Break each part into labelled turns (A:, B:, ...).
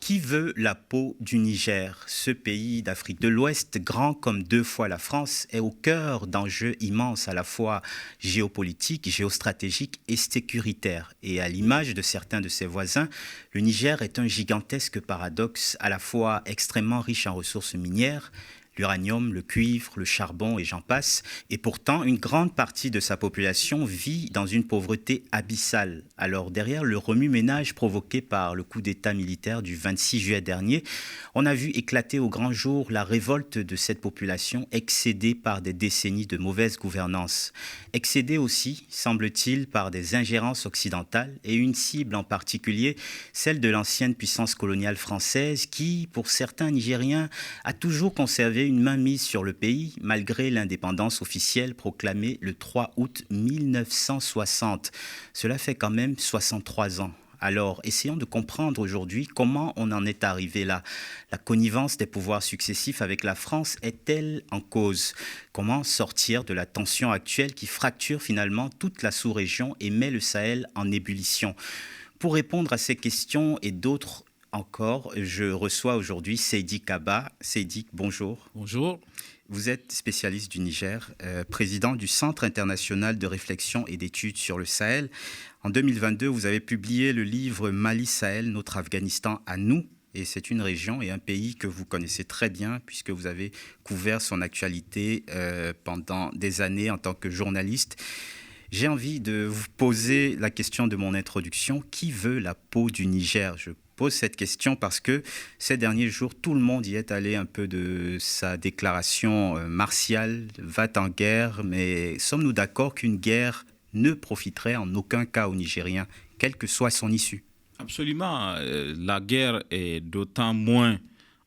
A: Qui veut la peau du Niger? Ce pays d'Afrique de l'Ouest, grand comme deux fois la France, est au cœur d'enjeux immenses à la fois géopolitiques, géostratégiques et sécuritaires. Et à l'image de certains de ses voisins, le Niger est un gigantesque paradoxe à la fois extrêmement riche en ressources minières, l'uranium, le cuivre, le charbon et j'en passe. Et pourtant, une grande partie de sa population vit dans une pauvreté abyssale. Alors, derrière le remue-ménage provoqué par le coup d'État militaire du 26 juillet dernier, on a vu éclater au grand jour la révolte de cette population excédée par des décennies de mauvaise gouvernance. Excédée aussi, semble-t-il, par des ingérences occidentales et une cible en particulier, celle de l'ancienne puissance coloniale française qui, pour certains Nigériens, a toujours conservé une mainmise sur le pays malgré l'indépendance officielle proclamée le 3 août 1960. Cela fait quand même 63 ans. Alors, essayons de comprendre aujourd'hui comment on en est arrivé là. La connivence des pouvoirs successifs avec la France est-elle en cause? Comment sortir de la tension actuelle qui fracture finalement toute la sous-région et met le Sahel en ébullition? Pour répondre à ces questions et d'autres encore, je reçois aujourd'hui Seydi Kaba. Seydi, bonjour.
B: Bonjour.
A: Vous êtes spécialiste du Niger, président du Centre international de réflexion et d'études sur le Sahel. En 2022, vous avez publié le livre Mali-Sahel, notre Afghanistan à nous. Et c'est une région et un pays que vous connaissez très bien puisque vous avez couvert son actualité pendant des années en tant que journaliste. J'ai envie de vous poser la question de mon introduction. Qui veut la peau du Niger? Je pose cette question parce que ces derniers jours, tout le monde y est allé un peu de sa déclaration martiale, va-t-en guerre, mais sommes-nous d'accord qu'une guerre ne profiterait en aucun cas aux Nigériens, quelle que soit son issue?
B: Absolument. La guerre est d'autant moins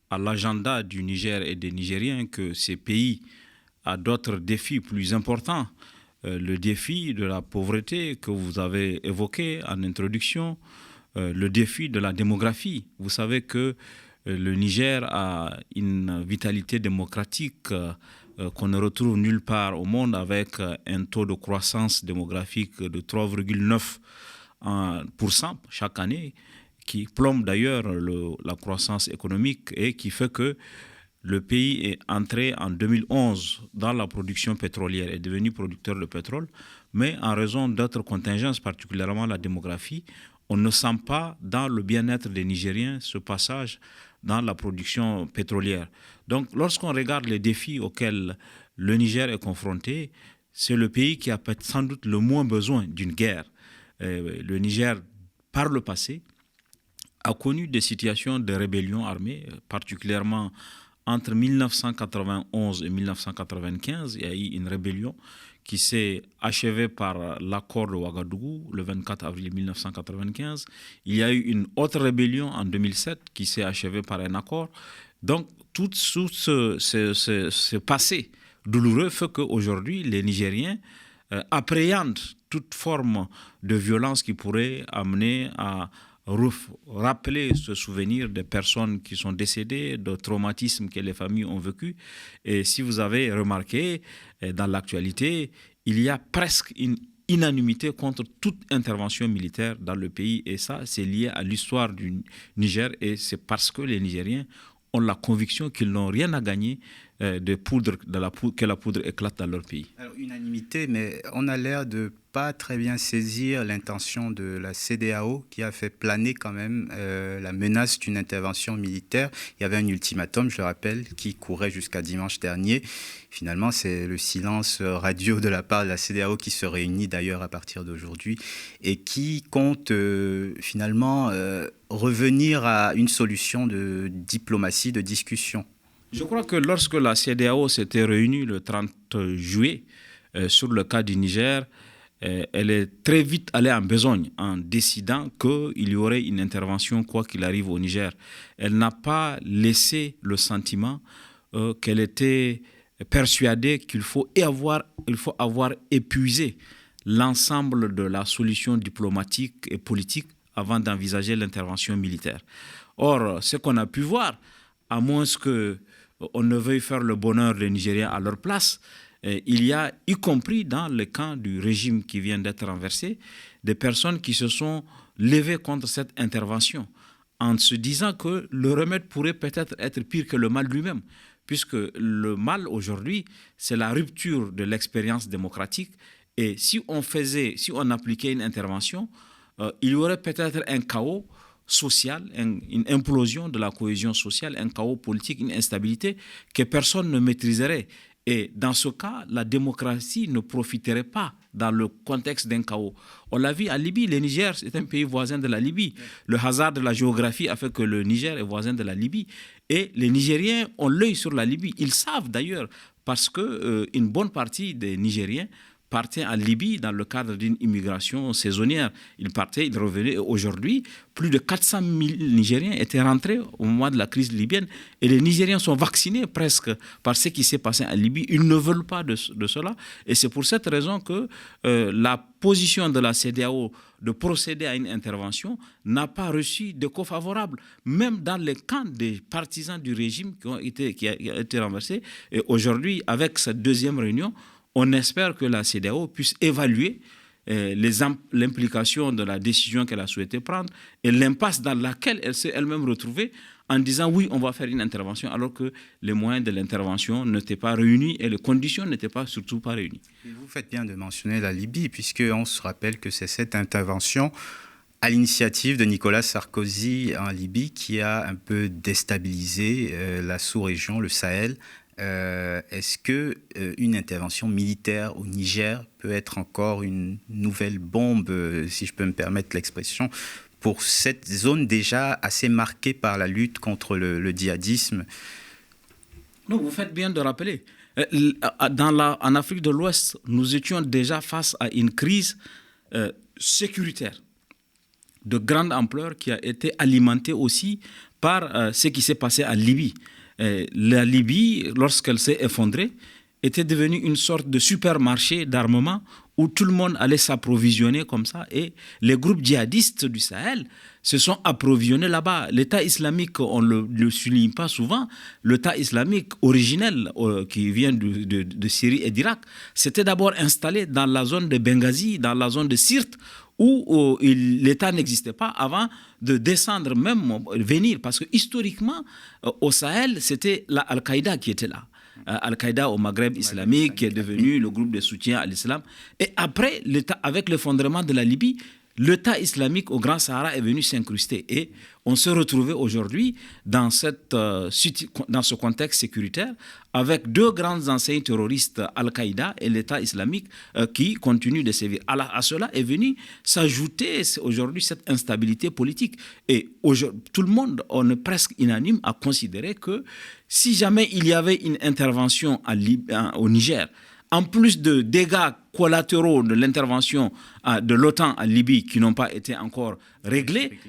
B: à l'agenda du Niger et des Nigériens que ces pays ont d'autres défis plus importants. Le défi de la pauvreté que vous avez évoqué en introduction, le défi de la démographie. Vous savez que le Niger a une vitalité démocratique qu'on ne retrouve nulle part au monde avec un taux de croissance démographique de 3,9% chaque année, qui plombe d'ailleurs la croissance économique et qui fait que le pays est entré en 2011 dans la production pétrolière, est devenu producteur de pétrole, mais en raison d'autres contingences, particulièrement la démographie, on ne sent pas dans le bien-être des Nigériens ce passage dans la production pétrolière. Donc, lorsqu'on regarde les défis auxquels le Niger est confronté, c'est le pays qui a sans doute le moins besoin d'une guerre. Le Niger, par le passé, a connu des situations de rébellion armée, particulièrement entre 1991 et 1995, il y a eu une rébellion qui s'est achevée par l'accord de Ouagadougou le 24 avril 1995. Il y a eu une autre rébellion en 2007 qui s'est achevée par un accord. Donc, tout ce passé douloureux fait qu'aujourd'hui, les Nigériens appréhendent toute forme de violence qui pourrait amener à rappeler ce souvenir des personnes qui sont décédées, de traumatismes que les familles ont vécu. Et si vous avez remarqué, dans l'actualité, il y a presque une unanimité contre toute intervention militaire dans le pays. Et ça, c'est lié à l'histoire du Niger. Et c'est parce que les Nigériens ont la conviction qu'ils n'ont rien à gagner que la poudre éclate dans leur pays.
A: Alors, unanimité, mais on a l'air de pas très bien saisir l'intention de la CEDEAO qui a fait planer quand même la menace d'une intervention militaire. Il y avait un ultimatum, je le rappelle, qui courait jusqu'à dimanche dernier. Finalement, c'est le silence radio de la part de la CEDEAO qui se réunit d'ailleurs à partir d'aujourd'hui et qui compte finalement revenir à une solution de diplomatie, de discussion.
B: Je crois que lorsque la CEDEAO s'était réunie le 30 juillet sur le cas du Niger, elle est très vite allée en besogne en décidant qu'il y aurait une intervention quoi qu'il arrive au Niger. Elle n'a pas laissé le sentiment qu'elle était persuadée qu'il faut avoir épuisé l'ensemble de la solution diplomatique et politique avant d'envisager l'intervention militaire. Or, ce qu'on a pu voir, à moins qu'on ne veuille faire le bonheur des Nigériens à leur place, il y a, y compris dans le camp du régime qui vient d'être renversé, des personnes qui se sont levées contre cette intervention en se disant que le remède pourrait peut-être être pire que le mal lui-même, puisque le mal aujourd'hui, c'est la rupture de l'expérience démocratique. Et si on appliquait une intervention, il y aurait peut-être un chaos social, une implosion de la cohésion sociale, un chaos politique, une instabilité que personne ne maîtriserait. Et dans ce cas, la démocratie ne profiterait pas dans le contexte d'un chaos. On l'a vu en Libye, le Niger c'est un pays voisin de la Libye. Le hasard de la géographie a fait que le Niger est voisin de la Libye. Et les Nigériens ont l'œil sur la Libye. Ils savent d'ailleurs, parce qu'une bonne partie des Nigériens partaient en Libye dans le cadre d'une immigration saisonnière. Ils partaient, ils revenaient. Aujourd'hui, plus de 400 000 Nigériens étaient rentrés au moment de la crise libyenne. Et les Nigériens sont vaccinés presque par ce qui s'est passé en Libye. Ils ne veulent pas de cela. Et c'est pour cette raison que la position de la CEDEAO de procéder à une intervention n'a pas reçu d'écho favorable, même dans les camps des partisans du régime qui ont été renversés. Et aujourd'hui, avec cette deuxième réunion, on espère que la CEDEAO puisse évaluer l'implication de la décision qu'elle a souhaité prendre et l'impasse dans laquelle elle s'est elle-même retrouvée en disant oui, on va faire une intervention alors que les moyens de l'intervention n'étaient pas réunis et les conditions n'étaient surtout pas réunies.
A: Vous faites bien de mentionner la Libye, puisqu'on se rappelle que c'est cette intervention à l'initiative de Nicolas Sarkozy en Libye qui a un peu déstabilisé la sous-région, le Sahel. Est-ce qu'une intervention militaire au Niger peut être encore une nouvelle bombe, si je peux me permettre l'expression, pour cette zone déjà assez marquée par la lutte contre le djihadisme?
B: Non, vous faites bien de rappeler. En Afrique de l'Ouest, nous étions déjà face à une crise sécuritaire de grande ampleur qui a été alimentée aussi par ce qui s'est passé en Libye. La Libye, lorsqu'elle s'est effondrée, était devenue une sorte de supermarché d'armement où tout le monde allait s'approvisionner comme ça. Et les groupes djihadistes du Sahel se sont approvisionnés là-bas. L'État islamique, on ne le souligne pas souvent, l'État islamique originel qui vient de Syrie et d'Irak, s'était d'abord installé dans la zone de Benghazi, dans la zone de Sirte, où l'État n'existait pas avant de descendre, même venir. Parce que historiquement, au Sahel, c'était Al-Qaïda qui était là. Al-Qaïda au Maghreb islamique, qui est devenu le groupe de soutien à l'islam. Et après, avec l'effondrement de la Libye, l'État islamique au Grand Sahara est venu s'incruster. Et on se retrouvait aujourd'hui dans ce contexte sécuritaire avec deux grandes enseignes terroristes, Al-Qaïda et l'État islamique, qui continuent de sévir. À cela est venu s'ajouter aujourd'hui cette instabilité politique. Et tout le monde, on est presque unanime à considérer que si jamais il y avait une intervention au Niger, en plus de dégâts collatéraux de l'intervention de l'OTAN en Libye qui n'ont pas été encore réglés,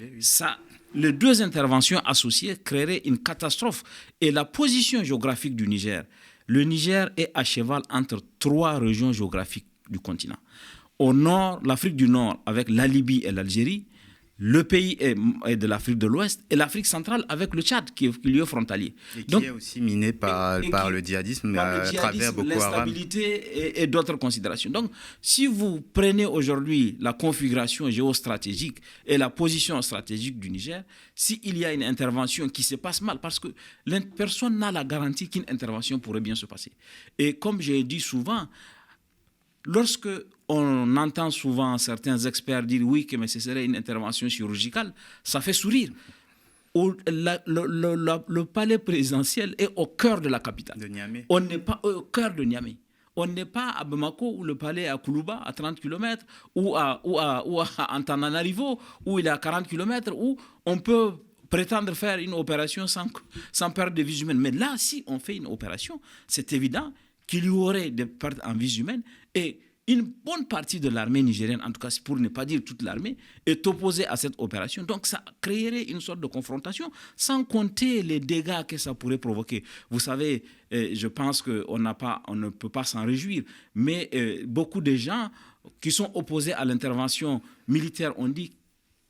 B: les deux interventions associées créeraient une catastrophe. Et la position géographique du Niger, le Niger est à cheval entre trois régions géographiques du continent. Au nord, l'Afrique du Nord avec la Libye et l'Algérie, le pays est de l'Afrique de l'Ouest et l'Afrique centrale avec le Tchad qui lui est frontalier.
A: Et qui est aussi miné par le djihadisme à travers Boko Haram.
B: L'instabilité et d'autres considérations. Donc, si vous prenez aujourd'hui la configuration géostratégique et la position stratégique du Niger, s'il y a une intervention qui se passe mal, parce que personne n'a la garantie qu'une intervention pourrait bien se passer. Et comme j'ai dit souvent, lorsque on entend souvent certains experts dire oui, que ce serait une intervention chirurgicale, ça fait sourire. Le palais présidentiel est au cœur de la capitale.
A: De Niamey.
B: On n'est pas au cœur de Niamey. On n'est pas à Bamako où le palais est à Koulouba, à 30 km, ou à Antananarivo, où il est à 40 km, où on peut prétendre faire une opération sans perdre de vies humaines. Mais là, si on fait une opération, c'est évident qu'il y aurait des pertes en vies humaines et une bonne partie de l'armée nigérienne, en tout cas pour ne pas dire toute l'armée, est opposée à cette opération. Donc ça créerait une sorte de confrontation, sans compter les dégâts que ça pourrait provoquer. Vous savez, je pense qu'on ne peut pas s'en réjouir, mais beaucoup de gens qui sont opposés à l'intervention militaire ont dit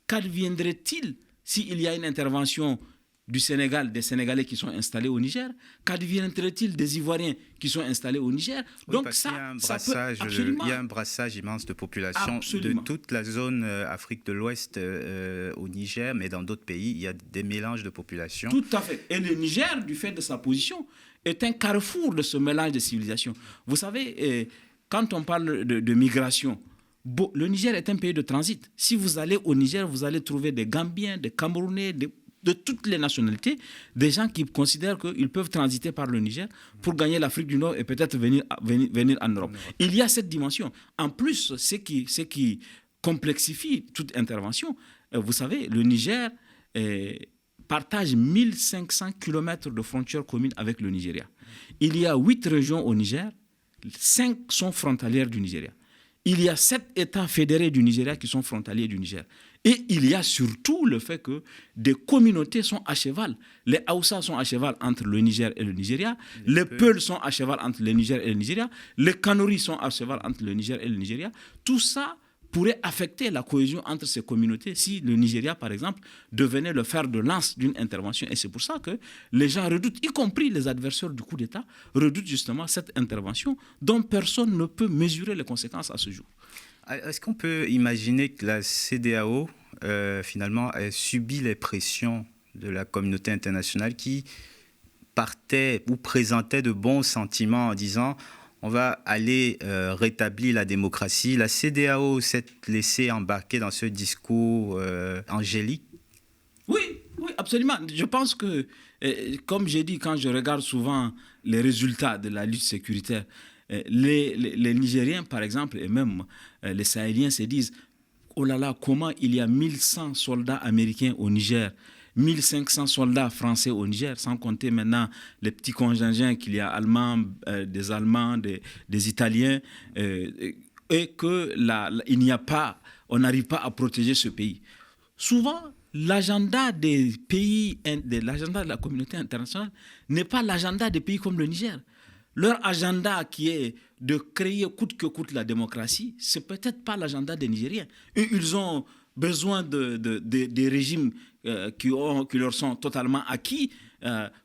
B: qu'adviendrait-il s'il y a une intervention du Sénégal, des Sénégalais qui sont installés au Niger? Qu'adviendrait-il des Ivoiriens qui sont installés au Niger?
A: Oui, donc il y a un brassage immense de population de toute la zone Afrique de l'Ouest au Niger, mais dans d'autres pays, il y a des mélanges de populations.
B: Tout à fait. Et le Niger, du fait de sa position, est un carrefour de ce mélange de civilisations. Vous savez, quand on parle de migration, le Niger est un pays de transit. Si vous allez au Niger, vous allez trouver des Gambiens, des Camerounais, de toutes les nationalités, des gens qui considèrent qu'ils peuvent transiter par le Niger pour gagner l'Afrique du Nord et peut-être venir en Europe. Il y a cette dimension. En plus, ce qui complexifie toute intervention, vous savez, le Niger partage 1500 km de frontières communes avec le Nigeria. Il y a 8 régions au Niger, 5 sont frontalières du Nigeria. Il y a 7 États fédérés du Nigeria qui sont frontaliers du Niger. Et il y a surtout le fait que des communautés sont à cheval. Les Haoussa sont à cheval entre le Niger et le Nigeria. Les Peuls sont à cheval entre le Niger et le Nigeria. Les Kanouris sont à cheval entre le Niger et le Nigeria. Tout ça pourrait affecter la cohésion entre ces communautés si le Nigeria, par exemple, devenait le fer de lance d'une intervention. Et c'est pour ça que les gens redoutent, y compris les adversaires du coup d'État, redoutent justement cette intervention dont personne ne peut mesurer les conséquences à ce jour.
A: Est-ce qu'on peut imaginer que la CEDEAO, finalement, a subi les pressions de la communauté internationale qui partait ou présentait de bons sentiments en disant on va aller rétablir la démocratie? La CEDEAO s'est laissée embarquer dans ce discours angélique?
B: Oui, absolument. Je pense que, comme j'ai dit, quand je regarde souvent les résultats de la lutte sécuritaire, les Nigériens, par exemple, et même les Sahéliens se disent « Oh là là, comment il y a 1100 soldats américains au Niger, 1500 soldats français au Niger, sans compter maintenant les petits contingents qu'il y a des Allemands, des Italiens, et qu'il n'y a pas, on n'arrive pas à protéger ce pays. » Souvent, l'agenda des pays, l'agenda de la communauté internationale n'est pas l'agenda des pays comme le Niger. Leur agenda qui est de créer coûte que coûte la démocratie, c'est peut-être pas l'agenda des Nigériens. Ils ont besoin des régimes qui leur sont totalement acquis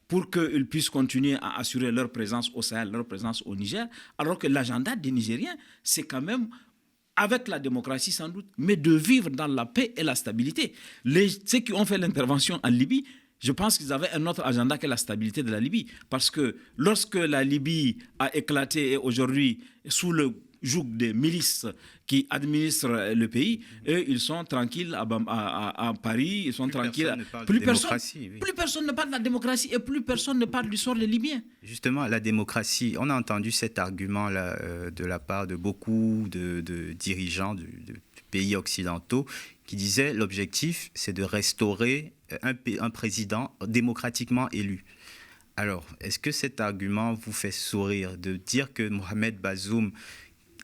B: pour qu'ils puissent continuer à assurer leur présence au Sahel, leur présence au Niger, alors que l'agenda des Nigériens, c'est quand même, avec la démocratie sans doute, mais de vivre dans la paix et la stabilité. Ceux qui ont fait l'intervention en Libye, je pense qu'ils avaient un autre agenda que la stabilité de la Libye. Parce que lorsque la Libye a éclaté et aujourd'hui, sous le joug des milices qui administrent le pays, eux, ils sont tranquilles à Paris, ils sont tranquilles. Plus personne ne parle de la démocratie et plus personne ne parle du sort des Libyens.
A: Justement, la démocratie, on a entendu cet argument-là de la part de beaucoup de dirigeants de pays occidentaux qui disaient l'objectif, c'est de restaurer un président démocratiquement élu. Alors, est-ce que cet argument vous fait sourire de dire que Mohamed Bazoum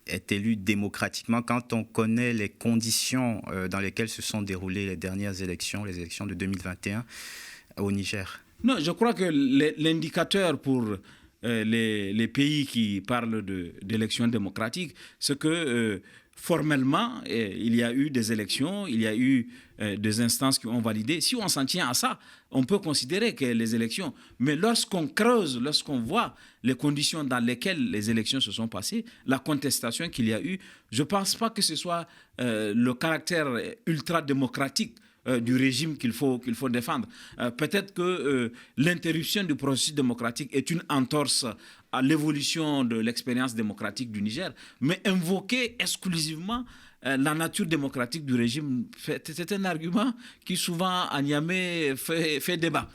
A: est élu démocratiquement quand on connaît les conditions dans lesquelles se sont déroulées les dernières élections, les élections de 2021 au Niger?
B: Non, je crois que l'indicateur pour les pays qui parlent d'élections démocratiques, c'est que formellement, il y a eu des élections, il y a eu des instances qui ont validé. Si on s'en tient à ça, on peut considérer que les élections... Mais lorsqu'on creuse, lorsqu'on voit les conditions dans lesquelles les élections se sont passées, la contestation qu'il y a eu, je ne pense pas que ce soit le caractère ultra-démocratique du régime qu'il faut défendre. Peut-être que l'interruption du processus démocratique est une entorse à l'évolution de l'expérience démocratique du Niger, mais invoquer exclusivement la nature démocratique du régime, c'est un argument qui souvent à Niamey fait débat.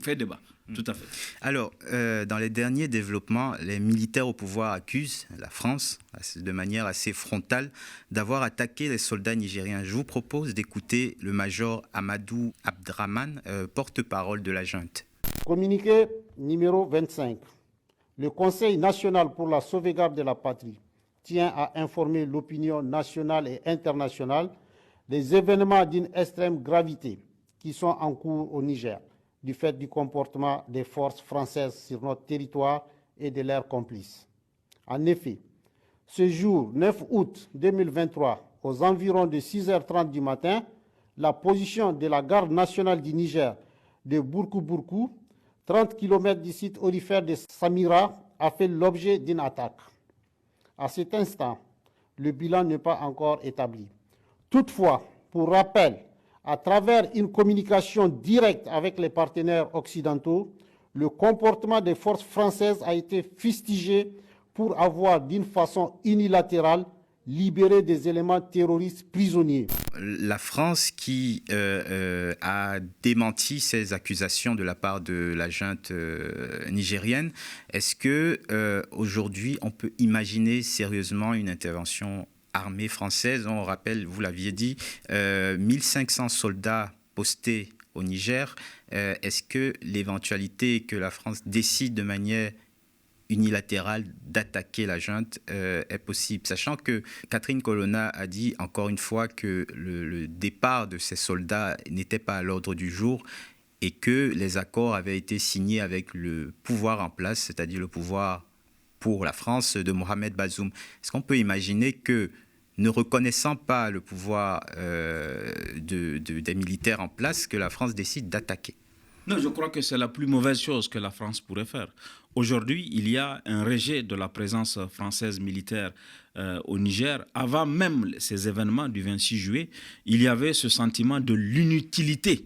B: Fait débat. Tout à fait.
A: Alors, dans les derniers développements, les militaires au pouvoir accusent la France, de manière assez frontale, d'avoir attaqué les soldats nigériens. Je vous propose d'écouter le major Amadou Abdraman, porte-parole de la junte.
C: Communiqué numéro 25. Le Conseil national pour la sauvegarde de la patrie tient à informer l'opinion nationale et internationale des événements d'une extrême gravité qui sont en cours au Niger, du fait du comportement des forces françaises sur notre territoire et de leurs complices. En effet, ce jour 9 août 2023, aux environs de 6h30 du matin, la position de la garde nationale du Niger de Bourkou-Bourkou, 30 km du site aurifère de Samira, a fait l'objet d'une attaque. À cet instant, le bilan n'est pas encore établi. Toutefois, pour rappel, à travers une communication directe avec les partenaires occidentaux, le comportement des forces françaises a été fustigé pour avoir, d'une façon unilatérale, libéré des éléments terroristes prisonniers.
A: La France qui a démenti ces accusations de la part de la junte nigérienne, est-ce que aujourd'hui on peut imaginer sérieusement une intervention armée française? On rappelle, vous l'aviez dit, 1500 soldats postés au Niger. Est-ce que l'éventualité que la France décide de manière unilatérale d'attaquer la junte est possible, sachant que Catherine Colonna a dit encore une fois que le départ de ces soldats n'était pas à l'ordre du jour et que les accords avaient été signés avec le pouvoir en place, c'est-à-dire le pouvoir pour la France de Mohamed Bazoum. Est-ce qu'on peut imaginer que, ne reconnaissant pas le pouvoir des militaires en place, que la France décide d'attaquer?
B: Non, je crois que c'est la plus mauvaise chose que la France pourrait faire. Aujourd'hui, il y a un rejet de la présence française militaire au Niger. Avant même ces événements du 26 juillet, il y avait ce sentiment de l'inutilité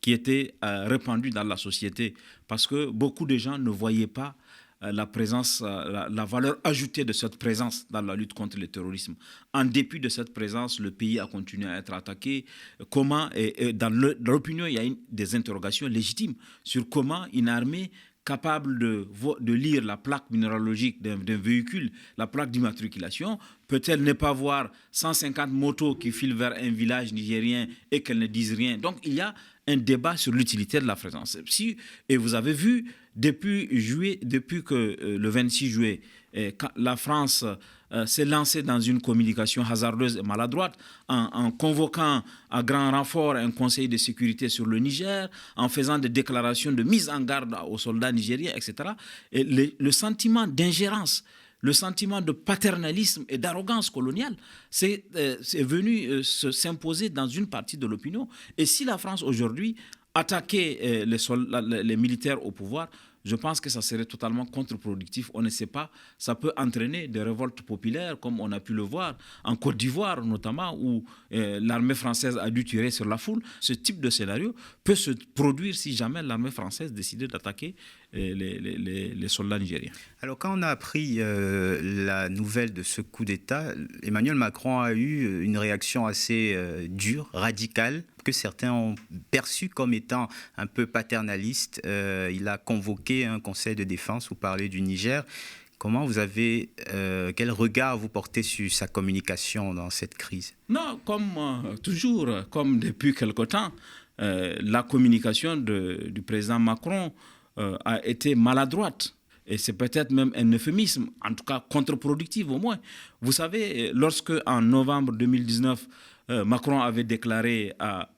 B: qui était répandu dans la société parce que beaucoup de gens ne voyaient pas la présence, la valeur ajoutée de cette présence dans la lutte contre le terrorisme. En dépit de cette présence, le pays a continué à être attaqué. Comment, et dans l'opinion, il y a des interrogations légitimes sur comment une armée capable de lire la plaque minéralogique d'un véhicule, la plaque d'immatriculation, peut-elle ne pas voir 150 motos qui filent vers un village nigérien et qu'elles ne disent rien? Donc il y a un débat sur l'utilité de la présence. Et vous avez vu, depuis que le 26 juillet, quand la France s'est lancée dans une communication hasardeuse et maladroite en convoquant à grand renfort un conseil de sécurité sur le Niger, en faisant des déclarations de mise en garde aux soldats nigériens, etc. Et le sentiment d'ingérence, le sentiment de paternalisme et d'arrogance coloniale, c'est venu s'imposer dans une partie de l'opinion. Et si la France aujourd'hui attaquait les militaires au pouvoir, je pense que ça serait totalement contre-productif. On ne sait pas, ça peut entraîner des révoltes populaires, comme on a pu le voir en Côte d'Ivoire notamment, où l'armée française a dû tirer sur la foule. Ce type de scénario peut se produire si jamais l'armée française décidait d'attaquer les soldats nigériens.
A: Alors, quand on a appris la nouvelle de ce coup d'État, Emmanuel Macron a eu une réaction assez dure, radicale, que certains ont perçu comme étant un peu paternaliste. Il a convoqué un conseil de défense pour parler du Niger. Comment vous avez, quel regard vous portez sur sa communication dans cette crise?
B: Non, comme toujours, comme depuis quelque temps, la communication du président Macron a été maladroite. Et c'est peut-être même un euphémisme, en tout cas contre-productif au moins. Vous savez, lorsque en novembre 2019, Macron avait déclaré à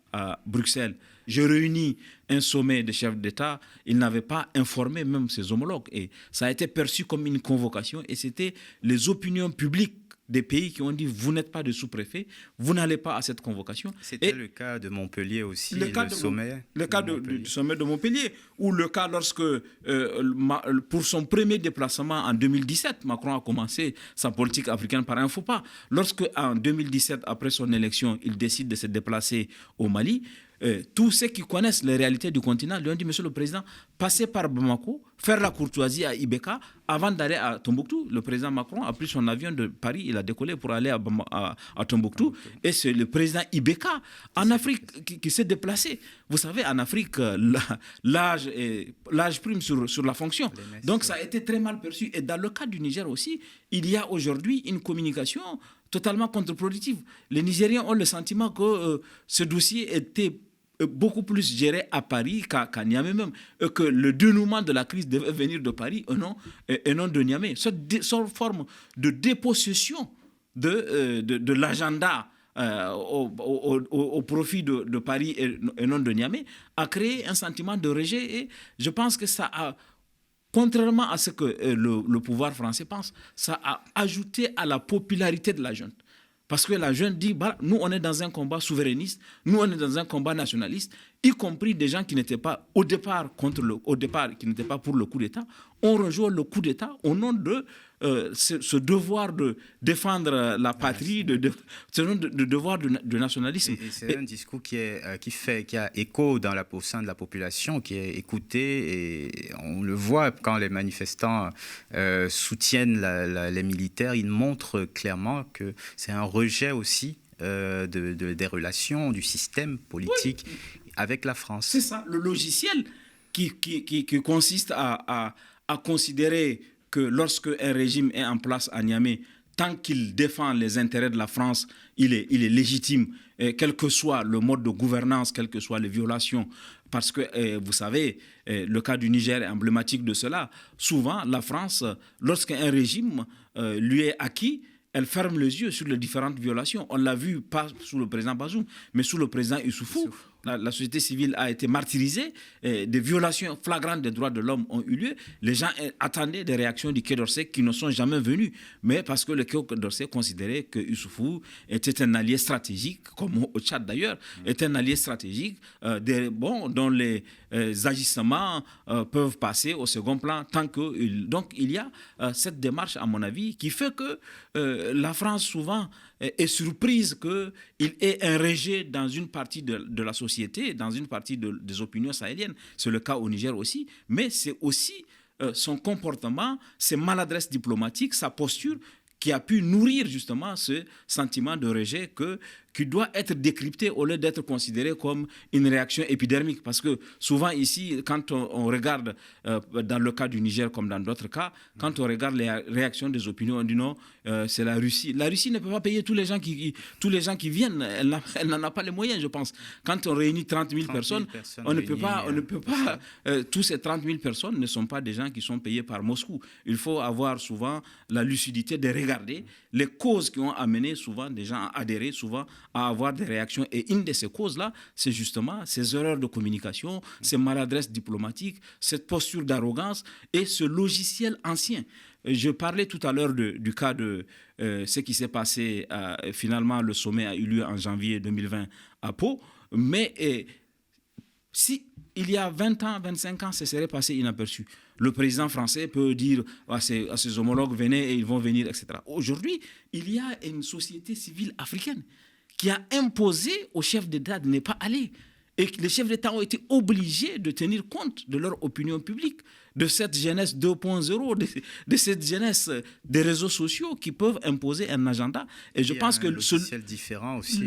B: Bruxelles, je réunis un sommet de chefs d'État, il n'avait pas informé même ses homologues. Et ça a été perçu comme une convocation et c'était les opinions publiques des pays qui ont dit vous n'êtes pas de sous-préfet, vous n'allez pas à cette convocation.
A: C'était le cas de Montpellier aussi, le sommet.
B: Le cas du sommet de Montpellier, ou le cas lorsque, pour son premier déplacement en 2017, Macron a commencé sa politique africaine par un faux pas. Lorsque, en 2017, après son élection, il décide de se déplacer au Mali, tous ceux qui connaissent les réalités du continent lui ont dit, Monsieur le Président, passez par Bamako, faire la courtoisie à Ibeka avant d'aller à Tombouctou. Le président Macron a pris son avion de Paris, il a décollé pour aller à Tombouctou. Et c'est le président Ibeka en Afrique qui s'est déplacé. Vous savez, en Afrique, l'âge prime sur la fonction. Donc ça a été très mal perçu. Et dans le cas du Niger aussi, il y a aujourd'hui une communication totalement contre-productive. Les Nigériens ont le sentiment que ce dossier était beaucoup plus géré à Paris qu'à Niamey même, et que le dénouement de la crise devait venir de Paris et non de Niamey. Cette forme de dépossession de l'agenda au profit de Paris et non de Niamey a créé un sentiment de rejet et je pense que ça a, contrairement à ce que le pouvoir français pense, ça a ajouté à la popularité de la junte. Parce que la jeune dit, bah, nous, on est dans un combat souverainiste, nous, on est dans un combat nationaliste, y compris des gens qui n'étaient pas qui n'étaient pas pour le coup d'État, ont rejoint le coup d'État au nom de ce devoir de défendre la patrie, ce devoir de nationalisme.
A: Et c'est un discours qui a écho au sein de la population, qui est écouté, et on le voit quand les manifestants soutiennent les militaires, ils montrent clairement que c'est un rejet aussi des relations, du système politique avec la France.
B: C'est ça, le logiciel qui consiste à considérer que lorsque un régime est en place à Niamey, tant qu'il défend les intérêts de la France, il est légitime, quel que soit le mode de gouvernance, quelles que soient les violations. Parce que, vous savez, le cas du Niger est emblématique de cela. Souvent, la France, lorsqu'un régime lui est acquis, elle ferme les yeux sur les différentes violations. On l'a vu, pas sous le président Bazoum, mais sous le président Issoufou. La société civile a été martyrisée, des violations flagrantes des droits de l'homme ont eu lieu. Les gens attendaient des réactions du Quai d'Orsay qui ne sont jamais venues, mais parce que le Quai d'Orsay considérait que Issoufou était un allié stratégique, comme au Tchad d'ailleurs, est un allié stratégique dont les agissements peuvent passer au second plan. Donc il y a cette démarche, à mon avis, qui fait que la France souvent est surprise qu'il ait un rejet dans une partie de la société, dans une partie des opinions sahéliennes. C'est le cas au Niger aussi, mais c'est aussi son comportement, ses maladresses diplomatiques, sa posture qui a pu nourrir justement ce sentiment de rejet qui doit être décrypté au lieu d'être considéré comme une réaction épidermique. Parce que souvent ici, quand on regarde, dans le cas du Niger comme dans d'autres cas, quand on regarde les réactions des opinions, on dit non, c'est la Russie. La Russie ne peut pas payer tous les gens qui viennent. Elle n'en a pas les moyens, je pense. Quand on réunit 30 000 personnes, on ne peut pas tous ces 30 000 personnes ne sont pas des gens qui sont payés par Moscou. Il faut avoir souvent la lucidité de regarder les causes qui ont amené souvent des gens à adhérer, souvent à avoir des réactions. Et une de ces causes-là, c'est justement ces erreurs de communication, ces maladresses diplomatiques, cette posture d'arrogance et ce logiciel ancien. Je parlais tout à l'heure du cas de ce qui s'est passé. Finalement, le sommet a eu lieu en janvier 2020 à Pau. Mais si il y a 20 ans, 25 ans, ça serait passé inaperçu. Le président français peut dire à ses homologues, venez et ils vont venir, etc. Aujourd'hui, il y a une société civile africaine qui a imposé aux chefs d'État de ne pas aller. Et les chefs d'État ont été obligés de tenir compte de leur opinion publique, de cette jeunesse 2.0, de cette jeunesse des réseaux sociaux qui peuvent imposer un agenda. Et je pense que
A: un logiciel différent aussi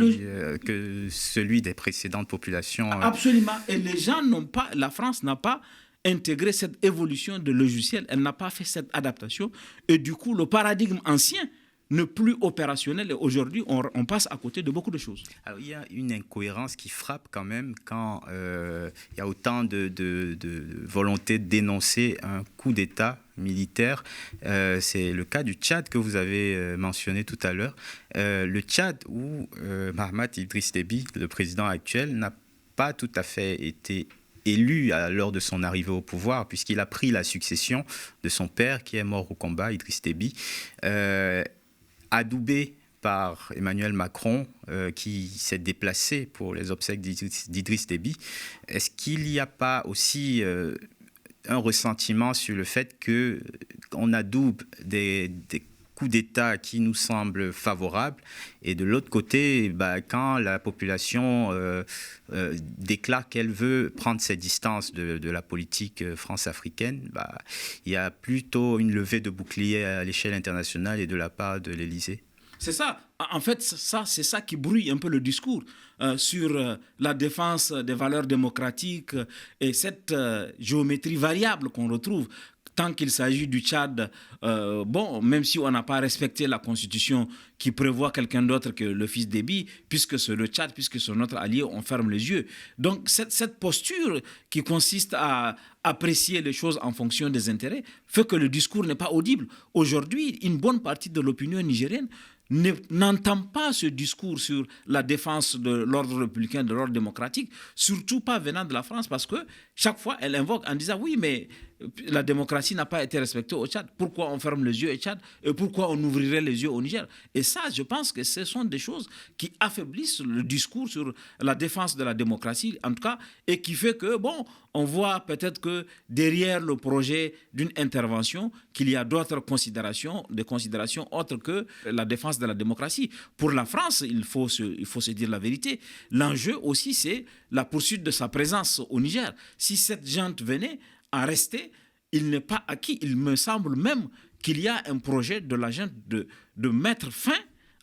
A: que celui des précédentes populations.
B: Absolument. Et les gens n'ont pas, la France n'a pas intégré cette évolution de logiciel. Elle n'a pas fait cette adaptation. Et du coup, le paradigme ancien n'est plus opérationnel. Et aujourd'hui, on passe à côté de beaucoup de choses.
A: Alors, il y a une incohérence qui frappe quand même quand il y a autant de volonté de dénoncer un coup d'État militaire. C'est le cas du Tchad que vous avez mentionné tout à l'heure. Le Tchad où Mahamat Idriss Déby, le président actuel, n'a pas tout à fait été élu lors de son arrivée au pouvoir, puisqu'il a pris la succession de son père qui est mort au combat, Idriss Déby, adoubé par Emmanuel Macron, qui s'est déplacé pour les obsèques d'Idriss Déby. Est-ce qu'il n'y a pas aussi un ressentiment sur le fait qu'on adoube des coups d'État qui nous semblent favorables, et de l'autre côté, quand la population déclare qu'elle veut prendre ses distances de la politique france-africaine, il y a plutôt une levée de bouclier à l'échelle internationale et de la part de l'Élysée.
B: C'est ça. En fait, c'est ça qui brouille un peu le discours sur la défense des valeurs démocratiques et cette géométrie variable qu'on retrouve. Tant qu'il s'agit du Tchad, même si on n'a pas respecté la constitution qui prévoit quelqu'un d'autre que le fils Déby, puisque c'est le Tchad, puisque c'est notre allié, on ferme les yeux. Donc cette posture qui consiste à apprécier les choses en fonction des intérêts fait que le discours n'est pas audible. Aujourd'hui, une bonne partie de l'opinion nigérienne n'entend pas ce discours sur la défense de l'ordre républicain, de l'ordre démocratique, surtout pas venant de la France, parce que chaque fois, elle invoque en disant « oui, mais la démocratie n'a pas été respectée au Tchad. Pourquoi on ferme les yeux au Tchad et pourquoi on ouvrirait les yeux au Niger? Et ça, je pense que ce sont des choses qui affaiblissent le discours sur la défense de la démocratie, en tout cas, et qui fait que, bon, on voit peut-être que derrière le projet d'une intervention, qu'il y a d'autres considérations, des considérations autres que la défense de la démocratie. Pour la France, il faut se dire la vérité. L'enjeu aussi, c'est la poursuite de sa présence au Niger. Si cette junte venait à rester, il n'est pas acquis. Il me semble même qu'il y a un projet de la junte de mettre fin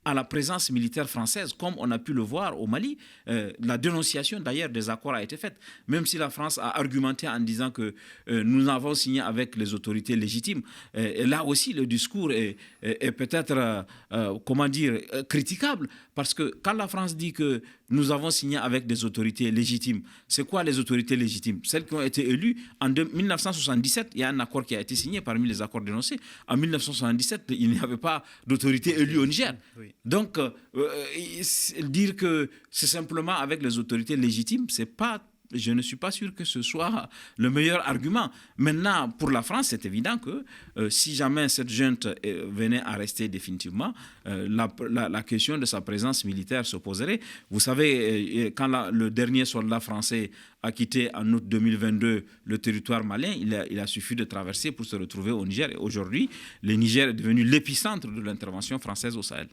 B: à la présence militaire française, comme on a pu le voir au Mali. La dénonciation d'ailleurs des accords a été faite, même si la France a argumenté en disant que nous avons signé avec les autorités légitimes. Et là aussi, le discours est peut-être, critiquable, parce que quand la France dit que nous avons signé avec des autorités légitimes, c'est quoi les autorités légitimes? Celles qui ont été élues en 1977, il y a un accord qui a été signé parmi les accords dénoncés. En 1977, il n'y avait pas d'autorité élue au Niger. Oui. Donc, dire que c'est simplement avec les autorités légitimes, c'est pas... Je ne suis pas sûr que ce soit le meilleur argument. Maintenant, pour la France, c'est évident que si jamais cette junte venait à rester définitivement, la question de sa présence militaire se poserait. Vous savez, quand le dernier soldat français a quitté en août 2022 le territoire malien, il a suffi de traverser pour se retrouver au Niger. Et aujourd'hui, le Niger est devenu l'épicentre de l'intervention française au Sahel.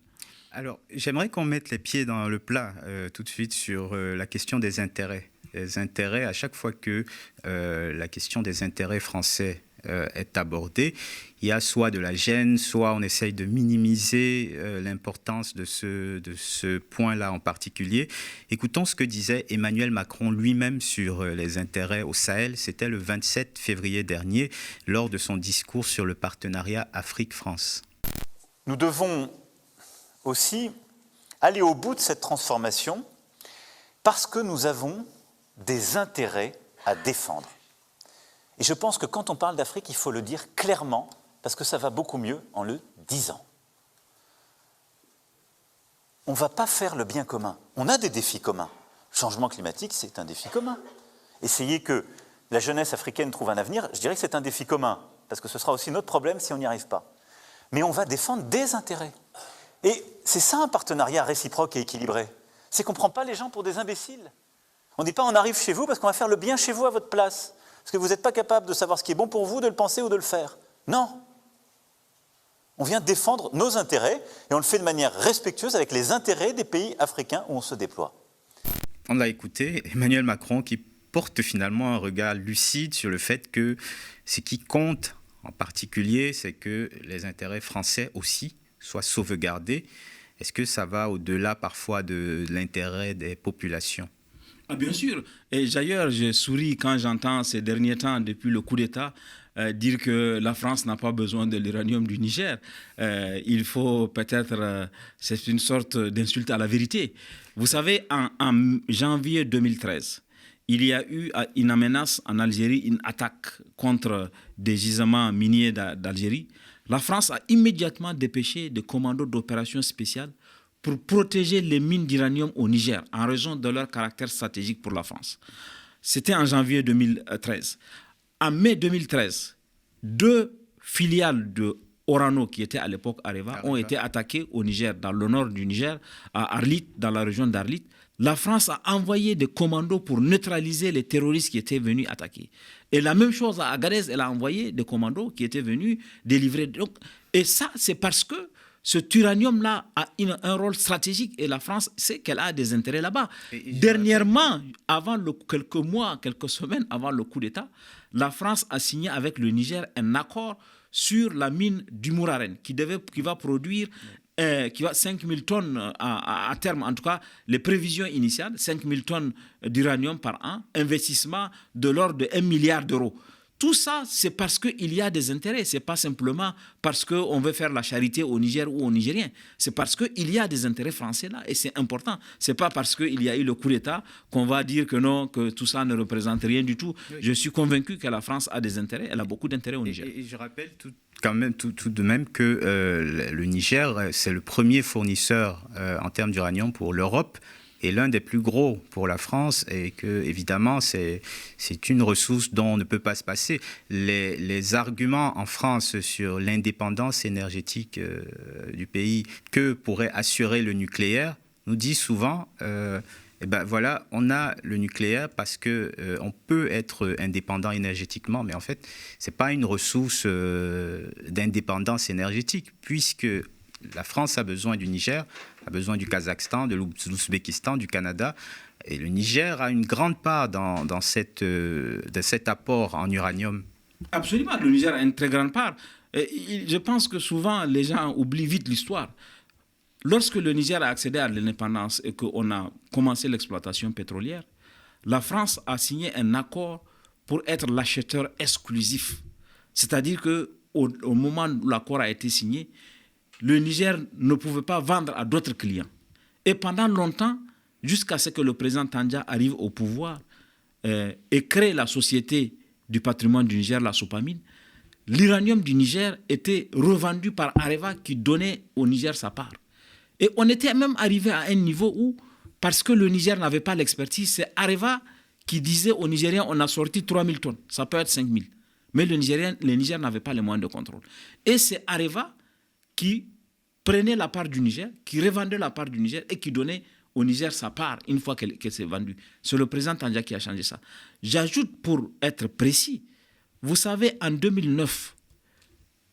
A: Alors, j'aimerais qu'on mette les pieds dans le plat tout de suite sur la question des intérêts. Les intérêts, à chaque fois que la question des intérêts français est abordée, il y a soit de la gêne, soit on essaye de minimiser l'importance de ce point-là en particulier. Écoutons ce que disait Emmanuel Macron lui-même sur les intérêts au Sahel. C'était le 27 février dernier, lors de son discours sur le partenariat Afrique-France.
D: Nous devons aussi aller au bout de cette transformation parce que nous avons des intérêts à défendre. Et je pense que quand on parle d'Afrique, il faut le dire clairement, parce que ça va beaucoup mieux en le disant. On ne va pas faire le bien commun. On a des défis communs. Le changement climatique, c'est un défi commun. Essayer que la jeunesse africaine trouve un avenir, je dirais que c'est un défi commun, parce que ce sera aussi notre problème si on n'y arrive pas. Mais on va défendre des intérêts. Et c'est ça un partenariat réciproque et équilibré. C'est qu'on ne prend pas les gens pour des imbéciles. On ne dit pas on arrive chez vous parce qu'on va faire le bien chez vous à votre place. Parce que vous n'êtes pas capable de savoir ce qui est bon pour vous, de le penser ou de le faire. Non. On vient défendre nos intérêts et on le fait de manière respectueuse avec les intérêts des pays africains où on se déploie.
A: On l'a écouté, Emmanuel Macron qui porte finalement un regard lucide sur le fait que ce qui compte en particulier, c'est que les intérêts français aussi soient sauvegardés. Est-ce que ça va au-delà parfois de l'intérêt des populations ?
B: Ah, bien sûr. Et d'ailleurs, je souris quand j'entends ces derniers temps, depuis le coup d'État, dire que la France n'a pas besoin de l'uranium du Niger. Il faut peut-être... c'est une sorte d'insulte à la vérité. Vous savez, en janvier 2013, il y a eu une menace en Algérie, une attaque contre des gisements miniers d'Algérie. La France a immédiatement dépêché des commandos d'opérations spéciales pour protéger les mines d'uranium au Niger en raison de leur caractère stratégique pour la France. C'était en janvier 2013. En mai 2013, 2 filiales de Orano, qui étaient à l'époque Areva, ont été attaquées au Niger, dans le nord du Niger, à Arlit, dans la région d'Arlit. La France a envoyé des commandos pour neutraliser les terroristes qui étaient venus attaquer. Et la même chose à Agadez, elle a envoyé des commandos qui étaient venus délivrer. Donc, et ça, c'est parce que cet uranium-là a un rôle stratégique et la France sait qu'elle a des intérêts là-bas. Dernièrement, quelques semaines avant le coup d'État, la France a signé avec le Niger un accord sur la mine du Mouraren qui va produire 5 000 tonnes à terme, en tout cas les prévisions initiales, 5 000 tonnes d'uranium par an, investissement de l'ordre de 1 milliard d'euros. Tout ça, c'est parce qu'il y a des intérêts. Ce n'est pas simplement parce qu'on veut faire la charité au Niger ou aux Nigériens. C'est parce qu'il y a des intérêts français là et c'est important. Ce n'est pas parce qu'il y a eu le coup d'État qu'on va dire que non, que tout ça ne représente rien du tout. Oui. Je suis convaincu que la France a des intérêts. Elle a beaucoup d'intérêts au Niger.
A: Et je rappelle tout de même que le Niger, c'est le premier fournisseur en termes d'uranium pour l'Europe est l'un des plus gros pour la France et que, évidemment, c'est une ressource dont on ne peut pas se passer. Les arguments en France sur l'indépendance énergétique du pays que pourrait assurer le nucléaire nous disent souvent... Eh ben voilà, on a le nucléaire parce que on peut être indépendant énergétiquement, mais en fait, c'est pas une ressource d'indépendance énergétique, puisque la France a besoin du Niger, a besoin du Kazakhstan, de l'Ouzbékistan, du Canada, et le Niger a une grande part dans cet apport en uranium.
B: Absolument, le Niger a une très grande part. Et je pense que souvent, les gens oublient vite l'histoire. Lorsque le Niger a accédé à l'indépendance et qu'on a commencé l'exploitation pétrolière, la France a signé un accord pour être l'acheteur exclusif. C'est-à-dire qu'au moment où l'accord a été signé, le Niger ne pouvait pas vendre à d'autres clients. Et pendant longtemps, jusqu'à ce que le président Tandja arrive au pouvoir et crée la société du patrimoine du Niger, la Sopamine, l'uranium du Niger était revendu par Areva qui donnait au Niger sa part. Et on était même arrivé à un niveau où, parce que le Niger n'avait pas l'expertise, c'est Areva qui disait aux Nigériens, on a sorti 3000 tonnes, ça peut être 5000. Mais le Niger n'avait pas les moyens de contrôle. Et c'est Areva qui prenait la part du Niger, qui revendait la part du Niger et qui donnait au Niger sa part une fois qu'elle s'est vendue. C'est le président Tandja qui a changé ça. J'ajoute, pour être précis, vous savez, en 2009,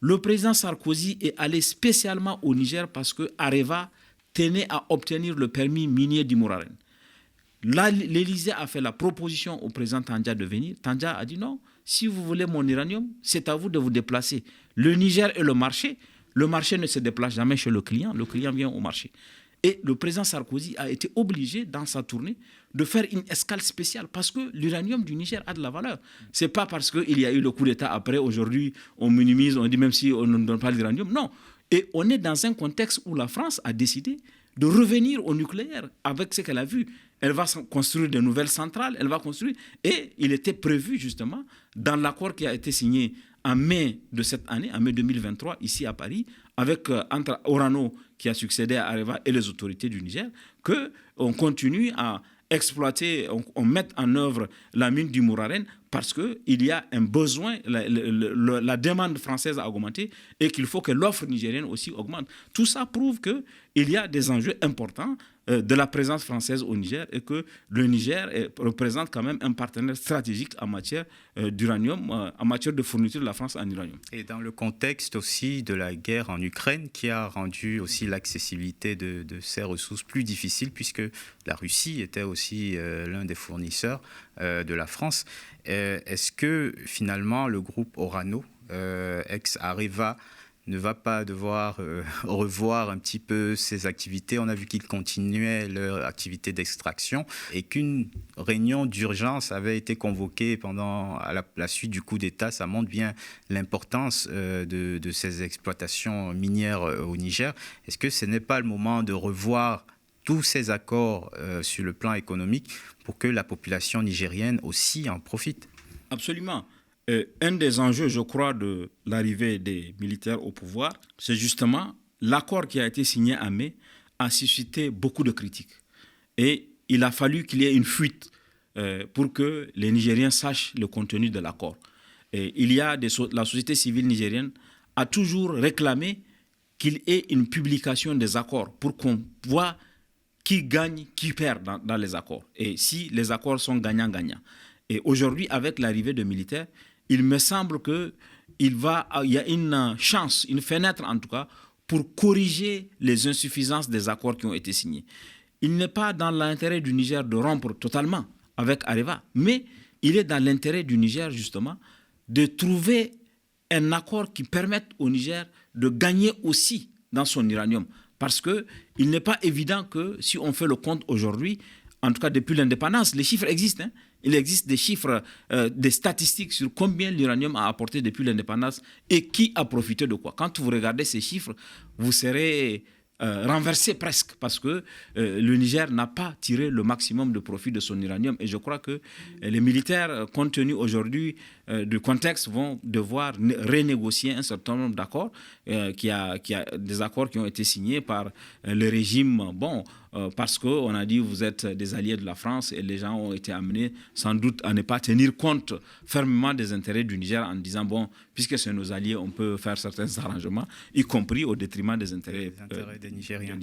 B: le président Sarkozy est allé spécialement au Niger parce que Areva tenait à obtenir le permis minier d'Imouraren. Là, l'Élysée a fait la proposition au président Tandja de venir. Tandja a dit non, si vous voulez mon uranium, c'est à vous de vous déplacer. Le Niger est le marché ne se déplace jamais chez le client vient au marché. Et le président Sarkozy a été obligé, dans sa tournée, de faire une escale spéciale parce que l'uranium du Niger a de la valeur. Ce n'est pas parce qu'il y a eu le coup d'État après, aujourd'hui, on minimise, on dit même si on ne donne pas l'uranium. Non. Et on est dans un contexte où la France a décidé de revenir au nucléaire avec ce qu'elle a vu. Elle va construire de nouvelles centrales, elle va construire. Et il était prévu, justement, dans l'accord qui a été signé en mai de cette année, en mai 2023, ici à Paris, avec entre Orano, qui a succédé à Areva, et les autorités du Niger, qu'on continue à exploiter, on met en œuvre la mine du Mouraren parce qu'il y a un besoin, la demande française a augmenté et qu'il faut que l'offre nigérienne aussi augmente. Tout ça prouve qu'il y a des enjeux importants de la présence française au Niger et que le Niger représente quand même un partenaire stratégique en matière d'uranium, en matière de fourniture de la France en uranium.
A: Et dans le contexte aussi de la guerre en Ukraine qui a rendu aussi l'accessibilité de ces ressources plus difficile puisque la Russie était aussi l'un des fournisseurs de la France. Est-ce que finalement le groupe Orano, ex-Areva, ne va pas devoir revoir un petit peu ses activités? On a vu qu'ils continuaient leur activité d'extraction et qu'une réunion d'urgence avait été convoquée à la suite du coup d'État. Ça montre bien l'importance de ces exploitations minières au Niger. Est-ce que ce n'est pas le moment de revoir tous ces accords sur le plan économique pour que la population nigérienne aussi en profite?
B: Absolument. Un des enjeux, je crois, de l'arrivée des militaires au pouvoir, c'est justement l'accord qui a été signé en mai a suscité beaucoup de critiques. Et il a fallu qu'il y ait une fuite pour que les Nigériens sachent le contenu de l'accord. Et la société civile nigérienne a toujours réclamé qu'il y ait une publication des accords pour qu'on voit qui gagne, qui perd dans les accords. Et si les accords sont gagnants-gagnants. Et aujourd'hui, avec l'arrivée de militaires, il me semble qu'il y a une chance, une fenêtre en tout cas, pour corriger les insuffisances des accords qui ont été signés. Il n'est pas dans l'intérêt du Niger de rompre totalement avec Areva, mais il est dans l'intérêt du Niger, justement, de trouver un accord qui permette au Niger de gagner aussi dans son uranium. Parce qu'il n'est pas évident que si on fait le compte aujourd'hui, en tout cas depuis l'indépendance, les chiffres existent. Il existe des chiffres, des statistiques sur combien l'uranium a apporté depuis l'indépendance et qui a profité de quoi. Quand vous regardez ces chiffres, vous serez renversé presque, parce que le Niger n'a pas tiré le maximum de profit de son uranium. Et je crois que les militaires, compte tenu aujourd'hui du contexte, vont devoir renégocier un certain nombre d'accords, qui a des accords qui ont été signés par le régime, parce qu'on a dit vous êtes des alliés de la France, et les gens ont été amenés sans doute à ne pas tenir compte fermement des intérêts du Niger en disant puisque c'est nos alliés, on peut faire certains arrangements, y compris au détriment des intérêts
A: des Nigériens.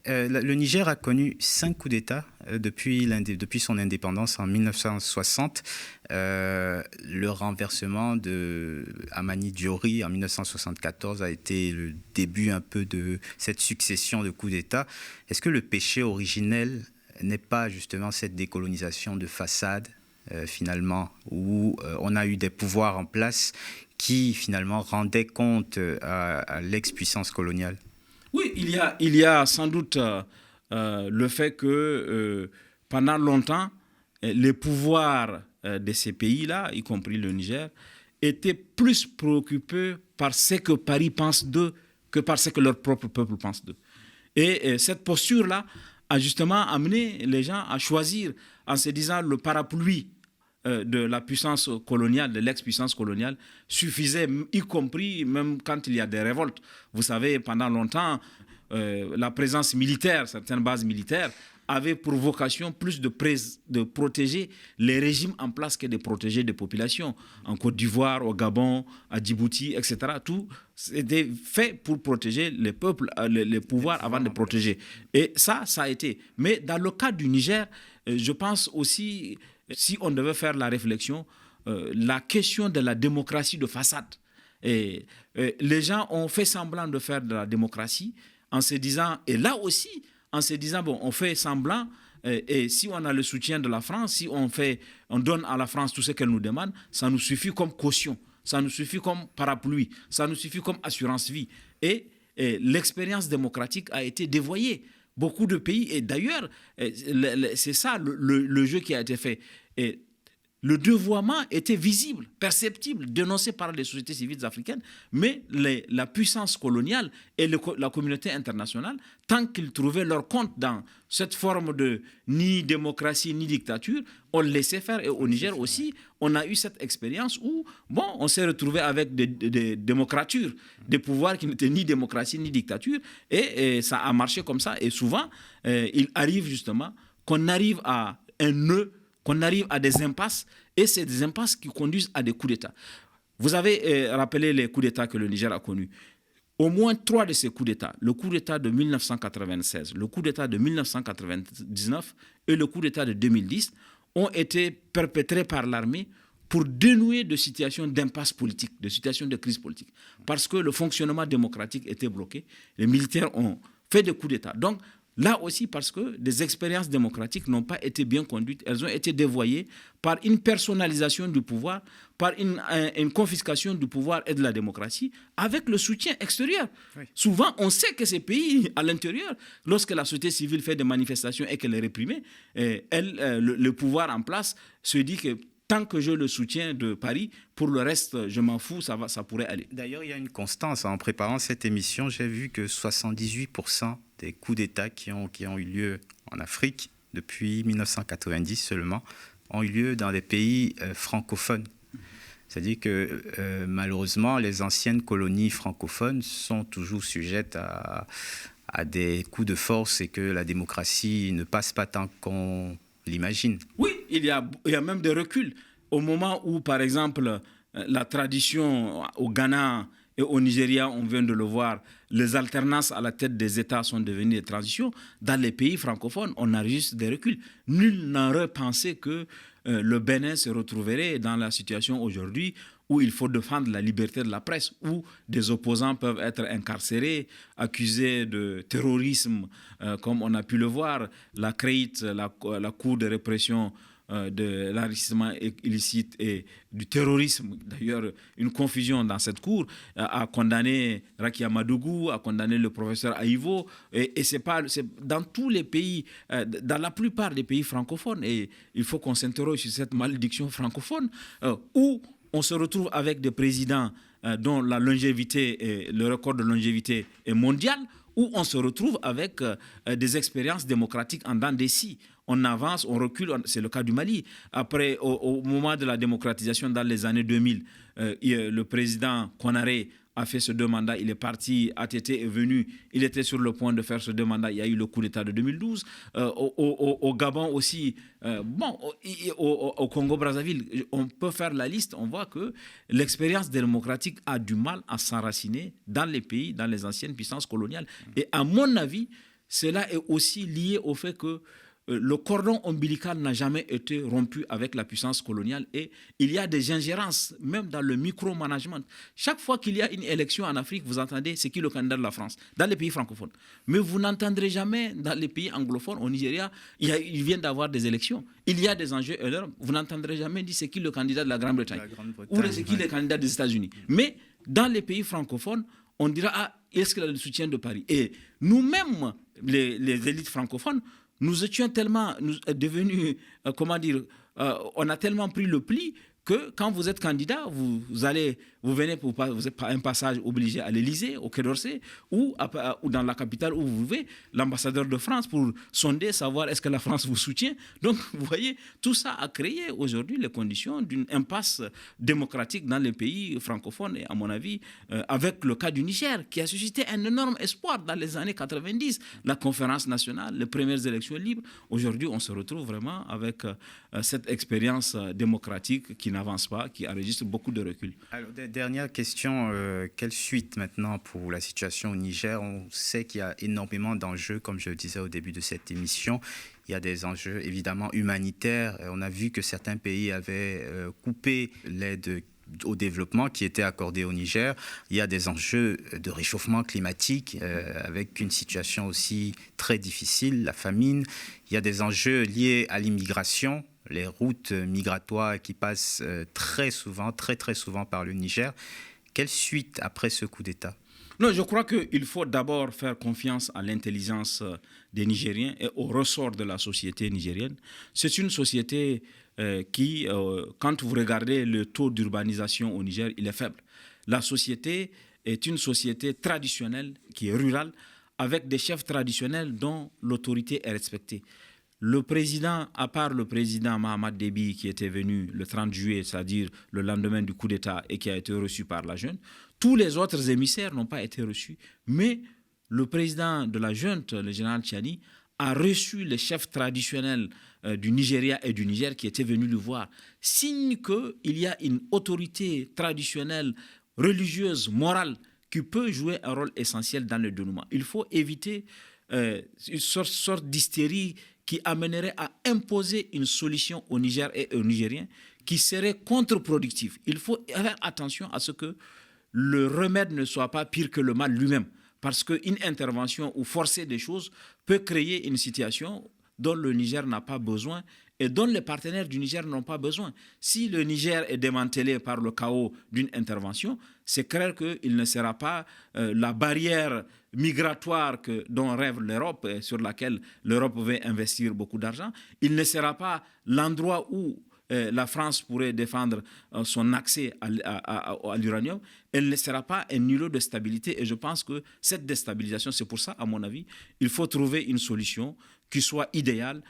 A: Le Niger a connu 5 coups d'État depuis son indépendance en 1960. Le renversement de Hamani Diori en 1974 a été le début un peu de cette succession de coups d'État. Est-ce que le péché originel n'est pas justement cette décolonisation de façade, finalement, où on a eu des pouvoirs en place qui finalement rendaient compte à l'ex-puissance coloniale?
B: Oui, il y a sans doute le fait que pendant longtemps, les pouvoirs de ces pays-là, y compris le Niger, étaient plus préoccupés par ce que Paris pense d'eux que par ce que leur propre peuple pense d'eux. Et cette posture-là a justement amené les gens à choisir, en se disant le parapluie de la puissance coloniale, de l'ex-puissance coloniale, suffisait, y compris même quand il y a des révoltes. Vous savez, pendant longtemps, la présence militaire, certaines bases militaires, avaient pour vocation plus de protéger les régimes en place que de protéger des populations. En Côte d'Ivoire, au Gabon, à Djibouti, etc. Tout était fait pour protéger les peuples, les pouvoirs avant de protéger. Et ça a été. Mais dans le cas du Niger, je pense aussi, si on devait faire la réflexion, la question de la démocratie de façade. Et les gens ont fait semblant de faire de la démocratie en se disant, et là aussi, en se disant, on fait semblant, et si on a le soutien de la France, si on donne à la France tout ce qu'elle nous demande, ça nous suffit comme caution, ça nous suffit comme parapluie, ça nous suffit comme assurance vie. Et l'expérience démocratique a été dévoyée. Beaucoup de pays, et d'ailleurs, c'est ça le jeu qui a été fait. Et le dévoiement était visible, perceptible, dénoncé par les sociétés civiles africaines, mais la puissance coloniale et la communauté internationale, tant qu'ils trouvaient leur compte dans cette forme de ni démocratie ni dictature, on laissait faire. Et au Niger aussi, on a eu cette expérience où, on s'est retrouvé avec des démocratures, des pouvoirs qui n'étaient ni démocratie ni dictature, et ça a marché comme ça. Et souvent, il arrive justement qu'on arrive à un nœud, qu'on arrive à des impasses, et c'est des impasses qui conduisent à des coups d'État. Vous avez rappelé les coups d'État que le Niger a connus. Au moins 3 de ces coups d'État, le coup d'État de 1996, le coup d'État de 1999 et le coup d'État de 2010, ont été perpétrés par l'armée pour dénouer de situations d'impasse politique, de situations de crise politique. Parce que le fonctionnement démocratique était bloqué, les militaires ont fait des coups d'État. Donc, là aussi, parce que des expériences démocratiques n'ont pas été bien conduites, elles ont été dévoyées par une personnalisation du pouvoir, par une confiscation du pouvoir et de la démocratie, avec le soutien extérieur. Oui. Souvent, on sait que ces pays, à l'intérieur, lorsque la société civile fait des manifestations et qu'elle est réprimée, le pouvoir en place se dit que tant que j'ai le soutien de Paris, pour le reste, je m'en fous, ça pourrait aller.
A: D'ailleurs, il y a une constance. En préparant cette émission, j'ai vu que 78% des coups d'État qui ont eu lieu en Afrique, depuis 1990 seulement, ont eu lieu dans des pays francophones. C'est-à-dire que malheureusement, les anciennes colonies francophones sont toujours sujettes à des coups de force et que la démocratie ne passe pas tant qu'on l'imagine.
B: Oui, il y a même des reculs. Au moment où, par exemple, la tradition au Ghana et au Nigeria, on vient de le voir, les alternances à la tête des États sont devenues des transitions. Dans les pays francophones, on a juste des reculs. Nul n'aurait pensé que le Bénin se retrouverait dans la situation aujourd'hui où il faut défendre la liberté de la presse, où des opposants peuvent être incarcérés, accusés de terrorisme, comme on a pu le voir. La CREIT, la Cour de répression de l'enrichissement illicite et du terrorisme, d'ailleurs une confusion dans cette cour, a condamné Rakia Madougou, a condamné le professeur Aïvo, et c'est dans tous les pays, dans la plupart des pays francophones, et il faut qu'on s'interroge sur cette malédiction francophone, où on se retrouve avec des présidents dont la longévité, le record de longévité est mondial, où on se retrouve avec des expériences démocratiques en dents des scies. On avance, on recule, c'est le cas du Mali. Après, au moment de la démocratisation dans les années 2000, le président Konaré a fait ce 2 mandats, il est parti, ATT est venu, il était sur le point de faire ce 2 mandats, il y a eu le coup d'État de 2012. Au Gabon aussi, au Congo-Brazzaville, on peut faire la liste, on voit que l'expérience démocratique a du mal à s'enraciner dans les pays, dans les anciennes puissances coloniales. Et à mon avis, cela est aussi lié au fait que le cordon ombilical n'a jamais été rompu avec la puissance coloniale et il y a des ingérences, même dans le micromanagement. Chaque fois qu'il y a une élection en Afrique, vous entendez c'est qui le candidat de la France, dans les pays francophones. Mais vous n'entendrez jamais dans les pays anglophones, au Nigeria, il vient d'avoir des élections. Il y a des enjeux énormes. Vous n'entendrez jamais dire c'est qui le candidat de la Grande-Bretagne ou c'est qui le candidat des États-Unis. Mais dans les pays francophones, on dira ah, est-ce qu'il a le soutien de Paris? Et nous-mêmes, les élites francophones, nous étions tellement devenus, on a tellement pris le pli que quand vous êtes candidat, vous venez pour un passage obligé à l'Élysée, au Quai d'Orsay, ou dans la capitale où vous vivez, l'ambassadeur de France pour sonder, savoir est-ce que la France vous soutient. Donc, vous voyez, tout ça a créé aujourd'hui les conditions d'une impasse démocratique dans les pays francophones, et à mon avis, avec le cas du Niger, qui a suscité un énorme espoir dans les années 90, la conférence nationale, les premières élections libres. Aujourd'hui, on se retrouve vraiment avec cette expérience démocratique qui n'avance pas, qui enregistre beaucoup de recul.
A: Alors, dernière question, quelle suite maintenant pour la situation au Niger? On sait qu'il y a énormément d'enjeux, comme je le disais au début de cette émission. Il y a des enjeux évidemment humanitaires. On a vu que certains pays avaient coupé l'aide au développement qui était accordée au Niger. Il y a des enjeux de réchauffement climatique avec une situation aussi très difficile, la famine. Il y a des enjeux liés à l'immigration, les routes migratoires qui passent très souvent par le Niger. Quelle suite après ce coup d'État?
B: Non, je crois qu'il faut d'abord faire confiance à l'intelligence des Nigériens et au ressort de la société nigérienne. C'est une société qui, quand vous regardez le taux d'urbanisation au Niger, il est faible. La société est une société traditionnelle qui est rurale, avec des chefs traditionnels dont l'autorité est respectée. Le président, à part le président Mahamat Déby qui était venu le 30 juillet, c'est-à-dire le lendemain du coup d'État et qui a été reçu par la junte, tous les autres émissaires n'ont pas été reçus. Mais le président de la junte, le général Tchani, a reçu les chefs traditionnels du Nigeria et du Niger qui étaient venus le voir. Signe qu'il y a une autorité traditionnelle, religieuse, morale, qui peut jouer un rôle essentiel dans le dénouement. Il faut éviter une sorte d'hystérie qui amènerait à imposer une solution au Niger et aux Nigériens qui serait contre-productive. Il faut faire attention à ce que le remède ne soit pas pire que le mal lui-même. Parce qu'une intervention ou forcer des choses peut créer une situation dont le Niger n'a pas besoin et dont les partenaires du Niger n'ont pas besoin. Si le Niger est démantelé par le chaos d'une intervention, c'est clair qu'il ne sera pas la barrière migratoire dont rêve l'Europe, sur laquelle l'Europe veut investir beaucoup d'argent. Il ne sera pas l'endroit où la France pourrait défendre son accès à l'uranium. Elle ne sera pas un îlot de stabilité. Et je pense que cette déstabilisation, c'est pour ça, à mon avis, il faut trouver une solution qui soit idéale,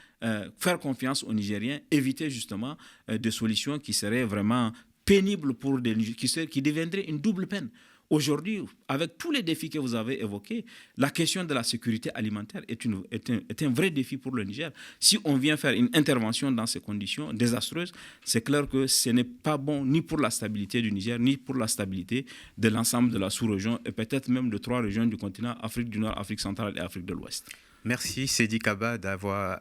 B: faire confiance aux Nigériens, éviter justement des solutions qui seraient vraiment pénibles pour des Nigériens, qui deviendraient une double peine. Aujourd'hui, avec tous les défis que vous avez évoqués, la question de la sécurité alimentaire est un vrai défi pour le Niger. Si on vient faire une intervention dans ces conditions désastreuses, c'est clair que ce n'est pas bon ni pour la stabilité du Niger, ni pour la stabilité de l'ensemble de la sous-région et peut-être même de 3 régions du continent, Afrique du Nord, Afrique centrale et Afrique de l'Ouest.
A: Merci Seydi Kaba d'avoir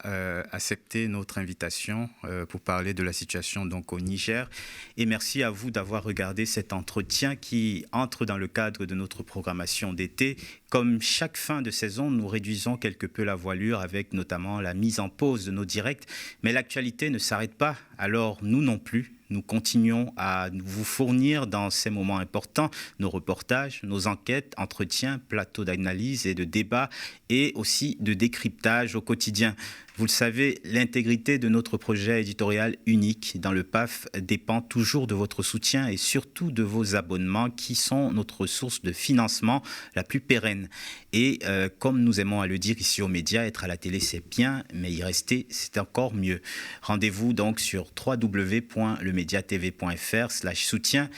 A: accepté notre invitation pour parler de la situation donc au Niger. Et merci à vous d'avoir regardé cet entretien qui entre dans le cadre de notre programmation d'été. Comme chaque fin de saison, nous réduisons quelque peu la voilure avec notamment la mise en pause de nos directs. Mais l'actualité ne s'arrête pas, alors nous non plus. Nous continuons à vous fournir dans ces moments importants nos reportages, nos enquêtes, entretiens, plateaux d'analyse et de débat et aussi de décryptage au quotidien. Vous le savez, l'intégrité de notre projet éditorial unique dans le PAF dépend toujours de votre soutien et surtout de vos abonnements qui sont notre source de financement la plus pérenne. Et comme nous aimons à le dire ici aux médias, être à la télé c'est bien, mais y rester c'est encore mieux. Rendez-vous donc sur www.lemediatv.fr/soutien.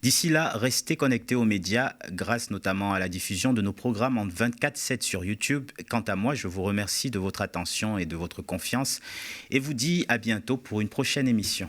A: D'ici là, restez connectés aux médias grâce notamment à la diffusion de nos programmes en 24/7 sur YouTube. Quant à moi, je vous remercie de votre attention et de votre confiance et vous dis à bientôt pour une prochaine émission.